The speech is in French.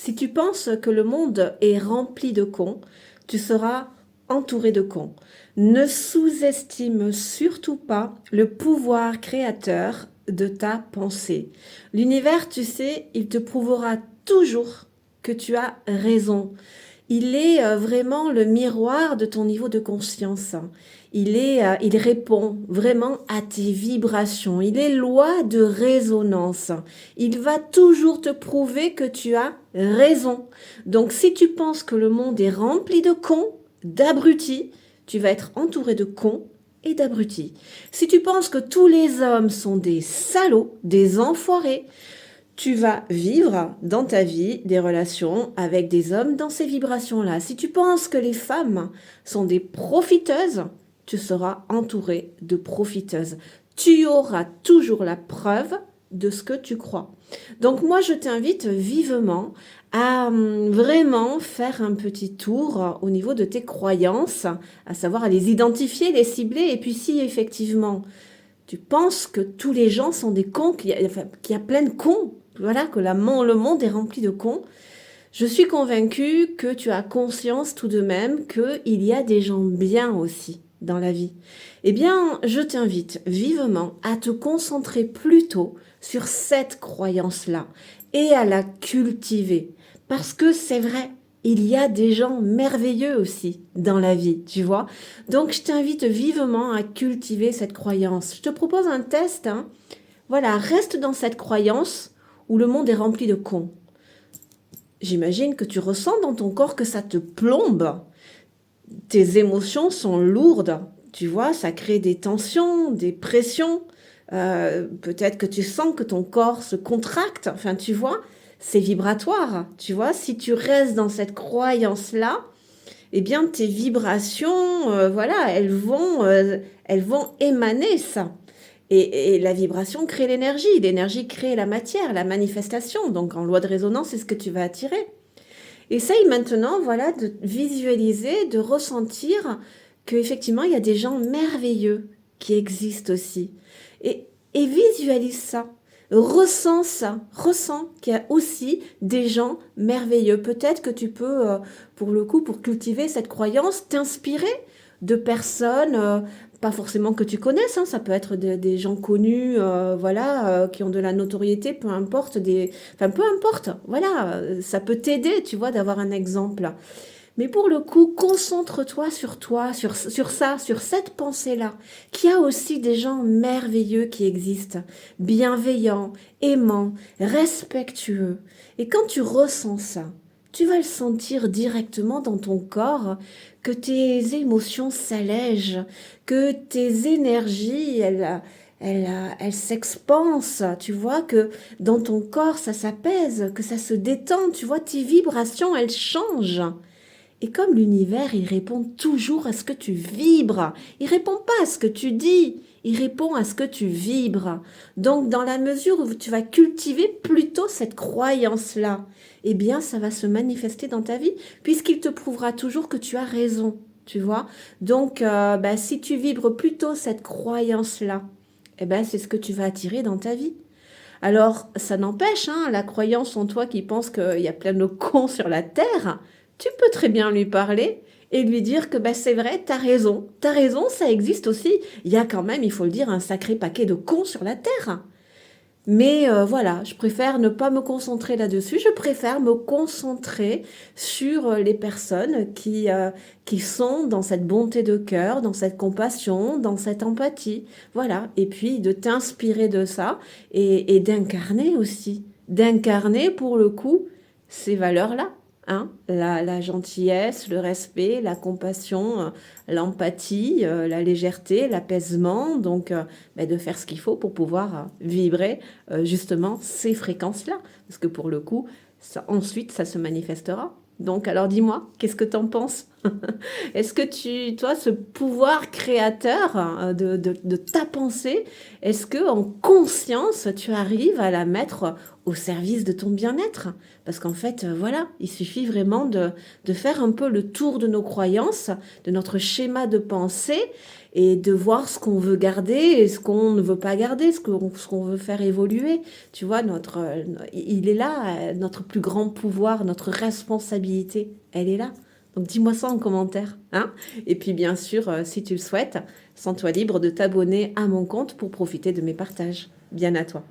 Si tu penses que le monde est rempli de cons, tu seras entouré de cons. Ne sous-estime surtout pas le pouvoir créateur de ta pensée. L'univers, tu sais, il te prouvera toujours que tu as raison. Il est vraiment le miroir de ton niveau de conscience. Il répond vraiment à tes vibrations. Il est loi de résonance. Il va toujours te prouver que tu as raison. Donc, si tu penses que le monde est rempli de cons, d'abrutis, tu vas être entouré de cons et d'abrutis. Si tu penses que tous les hommes sont des salauds, des enfoirés, tu vas vivre dans ta vie des relations avec des hommes dans ces vibrations-là. Si tu penses que les femmes sont des profiteuses, tu seras entouré de profiteuses. Tu auras toujours la preuve de ce que tu crois. Donc moi, je t'invite vivement à vraiment faire un petit tour au niveau de tes croyances, à savoir à les identifier, les cibler, et puis si effectivement tu penses que tous les gens sont des cons, qu'il y a plein de cons, voilà, que le monde est rempli de cons, je suis convaincue que tu as conscience tout de même qu'il y a des gens bien aussi dans la vie. Eh bien, je t'invite vivement à te concentrer plutôt sur cette croyance-là et à la cultiver. Parce que c'est vrai, il y a des gens merveilleux aussi dans la vie, tu vois. Donc, je t'invite vivement à cultiver cette croyance. Je te propose un test, hein. Voilà, reste dans cette croyance où le monde est rempli de cons. J'imagine que tu ressens dans ton corps que ça te plombe. Tes émotions sont lourdes. Tu vois, ça crée des tensions, des pressions. Peut-être que tu sens que ton corps se contracte. Enfin, tu vois, c'est vibratoire. Tu vois, si tu restes dans cette croyance-là, eh bien, tes vibrations, voilà, elles vont émaner ça. Et la vibration crée l'énergie. L'énergie crée la matière, la manifestation. Donc, en loi de résonance, c'est ce que tu vas attirer. Essaye maintenant, voilà, de visualiser, de ressentir qu'effectivement, il y a des gens merveilleux qui existent aussi. Et visualise ça. Ressens qu'il y a aussi des gens merveilleux. Peut-être que tu peux, pour le coup, pour cultiver cette croyance, t'inspirer de personnes, pas forcément que tu connaisses, hein, ça peut être des gens connus, voilà, qui ont de la notoriété, peu importe, enfin peu importe, voilà, ça peut t'aider, tu vois, d'avoir un exemple. Mais pour le coup, concentre-toi, sur ça, sur cette pensée-là, qu'il y a aussi des gens merveilleux qui existent, bienveillants, aimants, respectueux. Et quand tu ressens ça, tu vas le sentir directement dans ton corps, que tes émotions s'allègent, que tes énergies, elles s'expansent, tu vois, que dans ton corps, ça s'apaise, que ça se détend, tu vois, tes vibrations, elles changent. Et comme l'univers, il répond toujours à ce que tu vibres. Il répond pas à ce que tu dis. Il répond à ce que tu vibres. Donc, dans la mesure où tu vas cultiver plutôt cette croyance-là, eh bien, ça va se manifester dans ta vie, puisqu'il te prouvera toujours que tu as raison. Tu vois? Donc, si tu vibres plutôt cette croyance-là, eh ben, c'est ce que tu vas attirer dans ta vie. Alors, ça n'empêche, hein, la croyance en toi qui pense qu'il y a plein de cons sur la terre, tu peux très bien lui parler et lui dire que bah, c'est vrai, t'as raison, ça existe aussi. Il y a quand même, il faut le dire, un sacré paquet de cons sur la terre. Mais voilà, je préfère ne pas me concentrer là-dessus, je préfère me concentrer sur les personnes qui sont dans cette bonté de cœur, dans cette compassion, dans cette empathie. Voilà, et puis de t'inspirer de ça et d'incarner aussi. D'incarner pour le coup ces valeurs-là. Hein, la gentillesse, le respect, la compassion, l'empathie, la légèreté, l'apaisement, donc de faire ce qu'il faut pour pouvoir vibrer justement ces fréquences-là. Parce que pour le coup, ça, ensuite, ça se manifestera. Donc, alors dis-moi, qu'est-ce que t'en penses? Est-ce que toi, ce pouvoir créateur de ta pensée, est-ce que en conscience, tu arrives à la mettre au service de ton bien-être? Parce qu'en fait, voilà, il suffit vraiment de faire un peu le tour de nos croyances, de notre schéma de pensée et de voir ce qu'on veut garder et ce qu'on ne veut pas garder, ce qu'on veut faire évoluer. Tu vois, il est là, notre plus grand pouvoir, notre responsabilité, elle est là. Donc dis-moi ça en commentaire, hein? Et puis bien sûr, si tu le souhaites, sens-toi libre de t'abonner à mon compte pour profiter de mes partages. Bien à toi.